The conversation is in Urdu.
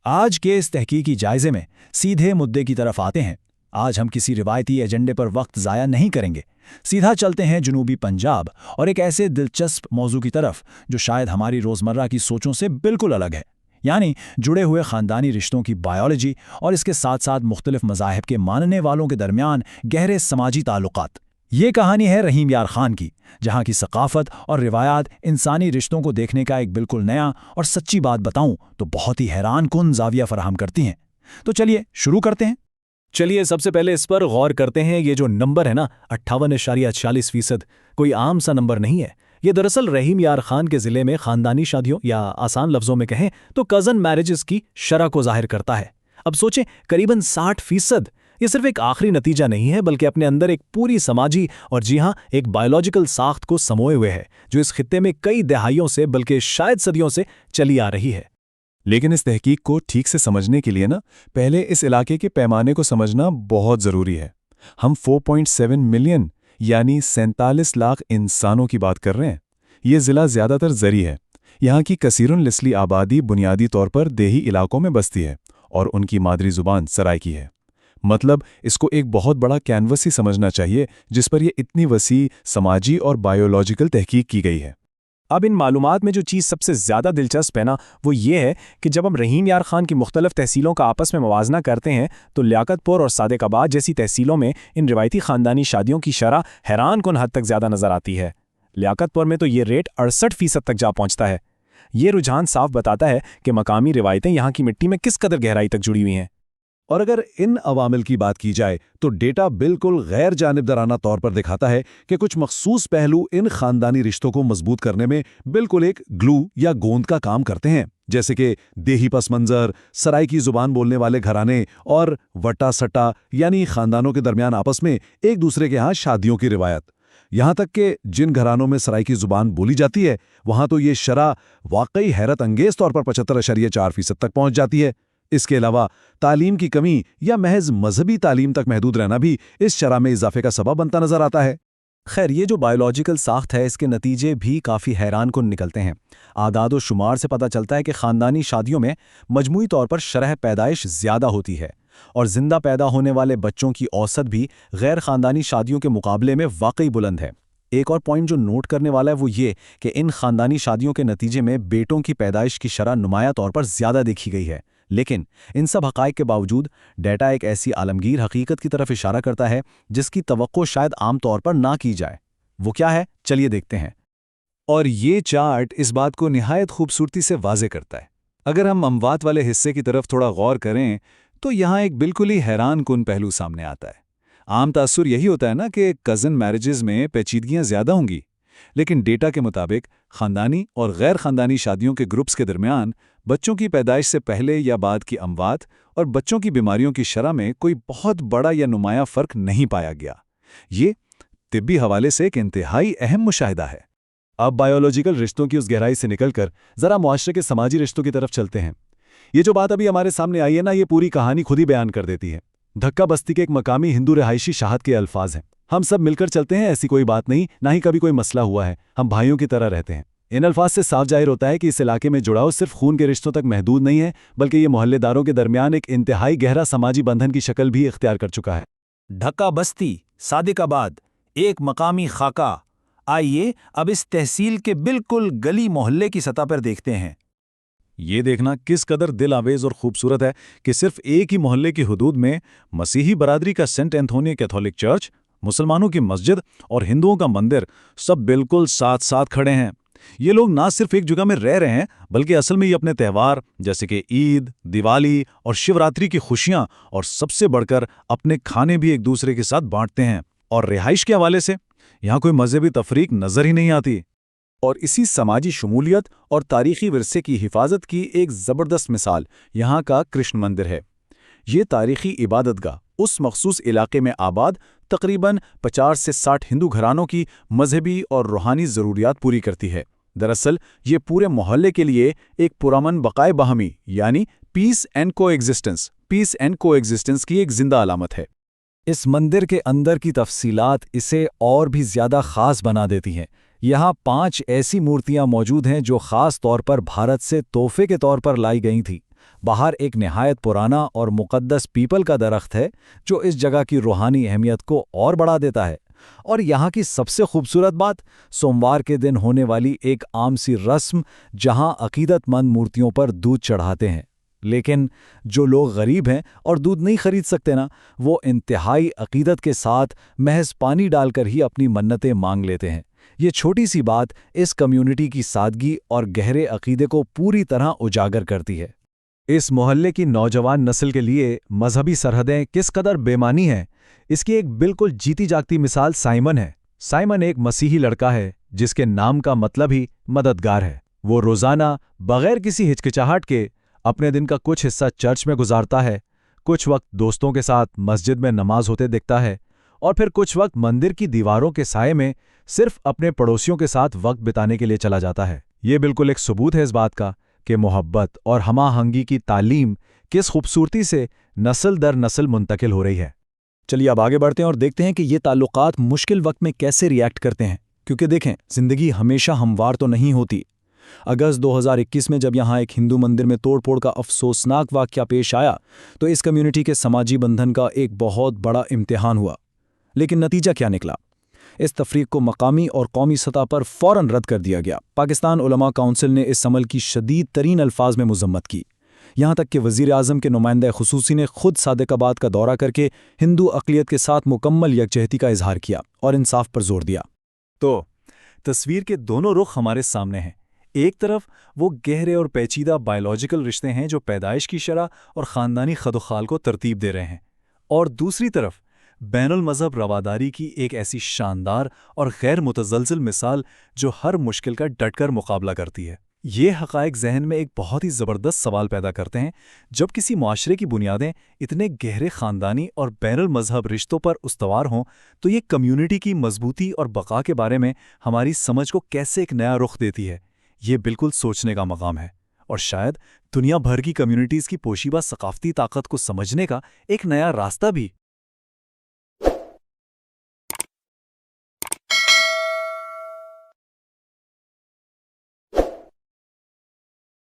آج کے اس تحقیقی جائزے میں سیدھے مدعے کی طرف آتے ہیں۔ آج ہم کسی روایتی ایجنڈے پر وقت ضائع نہیں کریں گے، سیدھا چلتے ہیں جنوبی پنجاب اور ایک ایسے دلچسپ موضوع کی طرف جو شاید ہماری روزمرہ کی سوچوں سے بالکل الگ ہے، یعنی جڑے ہوئے خاندانی رشتوں کی بائیولوجی اور اس کے ساتھ ساتھ مختلف مذاہب کے ماننے والوں کے درمیان گہرے سماجی تعلقات۔ یہ کہانی ہے رحیم یار خان کی، جہاں کی ثقافت اور روایات انسانی رشتوں کو دیکھنے کا ایک بالکل نیا اور سچی بات بتاؤں تو بہت ہی حیران کن زاویہ فراہم کرتی ہیں۔ تو چلیے شروع کرتے ہیں۔ چلیے سب سے پہلے اس پر غور کرتے ہیں۔ یہ جو نمبر ہے نا 58.46%، کوئی عام سا نمبر نہیں ہے۔ یہ دراصل رحیم یار خان کے ضلع میں خاندانی شادیوں یا آسان لفظوں میں کہیں تو کزن میرجز کی شرح کو ظاہر کرتا ہے۔ اب سوچیں، قریباً 60%۔ یہ صرف ایک آخری نتیجہ نہیں ہے بلکہ اپنے اندر ایک پوری سماجی اور جی ہاں ایک بایولوجیکل ساخت کو سموئے ہوئے ہے، جو اس خطے میں کئی دہائیوں سے بلکہ شاید صدیوں سے چلی آ رہی ہے۔ لیکن اس تحقیق کو ٹھیک سے سمجھنے کے لیے پہلے اس علاقے کے پیمانے کو سمجھنا بہت ضروری ہے۔ ہم 4.7 ملین یعنی 47 لاکھ انسانوں کی بات کر رہے ہیں۔ یہ ضلع زیادہ تر زرعی ہے۔ یہاں کی کثیر النسلی آبادی بنیادی طور پر دیہی علاقوں میں بستی ہے اور ان کی مادری زبان سرائکی ہے۔ مطلب اس کو ایک بہت بڑا کینوس ہی سمجھنا چاہیے جس پر یہ اتنی وسیع سماجی اور بایولوجیکل تحقیق کی گئی ہے۔ اب ان معلومات میں جو چیز سب سے زیادہ دلچسپ ہے وہ یہ ہے کہ جب ہم رحیم یار خان کی مختلف تحصیلوں کا آپس میں موازنہ کرتے ہیں تو لیاقت پور اور صادق آباد جیسی تحصیلوں میں ان روایتی خاندانی شادیوں کی شرح حیران کن حد تک زیادہ نظر آتی ہے۔ لیاقت پور میں تو یہ ریٹ 68% تک جا پہنچتا ہے۔ یہ رجحان صاف بتاتا ہے کہ مقامی روایتیں یہاں کی مٹی میں کس قدر گہرائی تک جڑی ہوئی ہیں۔ اور اگر ان عوامل کی بات کی جائے تو ڈیٹا بالکل غیر جانبدارانہ طور پر دکھاتا ہے کہ کچھ مخصوص پہلو ان خاندانی رشتوں کو مضبوط کرنے میں بالکل ایک گلو یا گوند کا کام کرتے ہیں، جیسے کہ دیہی پس منظر، سرائکی زبان بولنے والے گھرانے اور وٹا سٹا یعنی خاندانوں کے درمیان آپس میں ایک دوسرے کے ہاں شادیوں کی روایت۔ یہاں تک کہ جن گھرانوں میں سرائکی زبان بولی جاتی ہے وہاں تو یہ شرح واقعی حیرت انگیز طور پر 75.4% تک پہنچ جاتی ہے۔ اس کے علاوہ تعلیم کی کمی یا محض مذہبی تعلیم تک محدود رہنا بھی اس شرح میں اضافے کا سبب بنتا نظر آتا ہے۔ خیر، یہ جو بایولوجیکل ساخت ہے اس کے نتیجے بھی کافی حیران کن نکلتے ہیں۔ اعداد و شمار سے پتہ چلتا ہے کہ خاندانی شادیوں میں مجموعی طور پر شرح پیدائش زیادہ ہوتی ہے اور زندہ پیدا ہونے والے بچوں کی اوسط بھی غیر خاندانی شادیوں کے مقابلے میں واقعی بلند ہے۔ ایک اور پوائنٹ جو نوٹ کرنے والا ہے وہ یہ کہ ان خاندانی شادیوں کے نتیجے میں بیٹوں کی پیدائش کی شرح نمایاں طور پر زیادہ دیکھی گئی ہے۔ لیکن ان سب حقائق کے باوجود ڈیٹا ایک ایسی عالمگیر حقیقت کی طرف اشارہ کرتا ہے جس کی توقع شاید عام طور پر نہ کی جائے۔ وہ کیا ہے؟ چلیے دیکھتے ہیں۔ اور یہ چارٹ اس بات کو نہایت خوبصورتی سے واضح کرتا ہے۔ اگر ہم اموات والے حصے کی طرف تھوڑا غور کریں تو یہاں ایک بالکل ہی حیران کن پہلو سامنے آتا ہے۔ عام تاثر یہی ہوتا ہے کہ کزن میرجز میں پیچیدگیاں زیادہ ہوں گی، لیکن ڈیٹا کے مطابق خاندانی اور غیر خاندانی شادیوں کے گروپس کے درمیان بچوں کی پیدائش سے پہلے یا بعد کی اموات اور بچوں کی بیماریوں کی شرح میں کوئی بہت بڑا یا نمایاں فرق نہیں پایا گیا۔ یہ طبی حوالے سے ایک انتہائی اہم مشاہدہ ہے۔ اب بایولوجیکل رشتوں کی اس گہرائی سے نکل کر ذرا معاشرے کے سماجی رشتوں کی طرف چلتے ہیں۔ یہ جو بات ابھی ہمارے سامنے آئی ہے یہ پوری کہانی خود ہی بیان کر دیتی ہے۔ دھکا بستی کے ایک مقامی ہندو رہائشی شاہد کے الفاظ ہیں: ہم سب مل کر چلتے ہیں، ایسی کوئی بات نہیں، نہ ہی کبھی کوئی مسئلہ ہوا ہے، ہم بھائیوں کی طرح رہتے ہیں۔ ان الفاظ سے صاف ظاہر ہوتا ہے کہ اس علاقے میں جڑاؤ صرف خون کے رشتوں تک محدود نہیں ہے بلکہ یہ محلے داروں کے درمیان ایک انتہائی گہرا سماجی بندھن کی شکل بھی اختیار کر چکا ہے۔ ڈھکا بستی، صادق آباد، ایک مقامی خاکہ۔ آئیے اب اس تحصیل کے بالکل گلی محلے کی سطح پر دیکھتے ہیں۔ یہ دیکھنا کس قدر دل آویز اور خوبصورت ہے کہ صرف ایک ہی محلے کی حدود میں مسیحی برادری کا سینٹ اینتھونی کیتھولک چرچ، مسلمانوں کی مسجد اور ہندوؤں کا مندر سب بالکل ساتھ ساتھ کھڑے ہیں۔ یہ لوگ نہ صرف ایک جگہ میں رہ رہے ہیں بلکہ اصل میں یہ اپنے تہوار جیسے کہ عید، دیوالی اور شیوراتری کی خوشیاں اور سب سے بڑھ کر اپنے کھانے بھی ایک دوسرے کے ساتھ بانٹتے ہیں۔ اور رہائش کے حوالے سے یہاں کوئی مذہبی تفریق نظر ہی نہیں آتی۔ اور اسی سماجی شمولیت اور تاریخی ورثے کی حفاظت کی ایک زبردست مثال یہاں کا کرشن مندر ہے۔ یہ تاریخی عبادت گاہ اس مخصوص علاقے میں آباد تقریباً 50 سے 60 ہندو گھرانوں کی مذہبی اور روحانی ضروریات پوری کرتی ہے۔ دراصل یہ پورے محلے کے لیے ایک پرامن بقائے باہمی یعنی پیس اینڈ کو ایگزسٹنس کی ایک زندہ علامت ہے۔ اس مندر کے اندر کی تفصیلات اسے اور بھی زیادہ خاص بنا دیتی ہیں۔ یہاں 5 ایسی مورتیاں موجود ہیں جو خاص طور پر بھارت سے تحفے کے طور پر لائی گئی تھیں۔ باہر ایک نہایت پرانا اور مقدس پیپل کا درخت ہے جو اس جگہ کی روحانی اہمیت کو اور بڑھا دیتا ہے۔ اور یہاں کی سب سے خوبصورت بات سوموار کے دن ہونے والی ایک عام سی رسم جہاں عقیدت مند مورتیوں پر دودھ چڑھاتے ہیں، لیکن جو لوگ غریب ہیں اور دودھ نہیں خرید سکتے نا، وہ انتہائی عقیدت کے ساتھ محض پانی ڈال کر ہی اپنی منتیں مانگ لیتے ہیں۔ یہ چھوٹی سی بات اس کمیونٹی کی سادگی اور گہرے عقیدے کو پوری طرح اجاگر کرتی ہے۔ اس محلے کی نوجوان نسل کے لیے مذہبی سرحدیں کس قدر بے معنی ہیں، اس کی ایک بالکل جیتی جاگتی مثال سائمن ہے۔ سائمن ایک مسیحی لڑکا ہے جس کے نام کا مطلب ہی مددگار ہے۔ وہ روزانہ بغیر کسی ہچکچاہٹ کے اپنے دن کا کچھ حصہ چرچ میں گزارتا ہے، کچھ وقت دوستوں کے ساتھ مسجد میں نماز ہوتے دیکھتا ہے، اور پھر کچھ وقت مندر کی دیواروں کے سائے میں صرف اپنے پڑوسیوں کے ساتھ وقت بتانے کے لیے چلا جاتا ہے۔ یہ بالکل ایک ثبوت ہے اس بات کا کہ محبت اور ہم آہنگی کی تعلیم کس خوبصورتی سے نسل در نسل منتقل ہو رہی ہے۔ چلیے اب آگے بڑھتے ہیں اور دیکھتے ہیں کہ یہ تعلقات مشکل وقت میں کیسے ریئیکٹ کرتے ہیں، کیونکہ دیکھیں زندگی ہمیشہ ہموار تو نہیں ہوتی۔ اگست 2021 میں جب یہاں ایک ہندو مندر میں توڑ پھوڑ کا افسوسناک واقعہ پیش آیا تو اس کمیونٹی کے سماجی بندھن کا ایک بہت بڑا امتحان ہوا۔ لیکن نتیجہ کیا نکلا؟ اس تفریق کو مقامی اور قومی سطح پر فوراً رد کر دیا گیا۔ پاکستان علماء کونسل نے اس عمل کی شدید ترین الفاظ میں مذمت کی، یہاں تک کہ وزیر اعظم کے نمائندہ خصوصی نے خود صادق آباد کا دورہ کر کے ہندو اقلیت کے ساتھ مکمل یکجہتی کا اظہار کیا اور انصاف پر زور دیا۔ تو تصویر کے دونوں رخ ہمارے سامنے ہیں۔ ایک طرف وہ گہرے اور پیچیدہ بائیولوجیکل رشتے ہیں جو پیدائش کی شرح اور خاندانی خدوخال کو ترتیب دے رہے ہیں، اور دوسری طرف بین المذہب رواداری کی ایک ایسی شاندار اور غیر متزلزل مثال جو ہر مشکل کا ڈٹ کر مقابلہ کرتی ہے۔ یہ حقائق ذہن میں ایک بہت ہی زبردست سوال پیدا کرتے ہیں۔ جب کسی معاشرے کی بنیادیں اتنے گہرے خاندانی اور بین المذہب رشتوں پر استوار ہوں تو یہ کمیونٹی کی مضبوطی اور بقا کے بارے میں ہماری سمجھ کو کیسے ایک نیا رخ دیتی ہے، یہ بالکل سوچنے کا مقام ہے، اور شاید دنیا بھر کی کمیونٹیز کی پوشیدہ ثقافتی طاقت کو سمجھنے کا ایک نیا راستہ بھی۔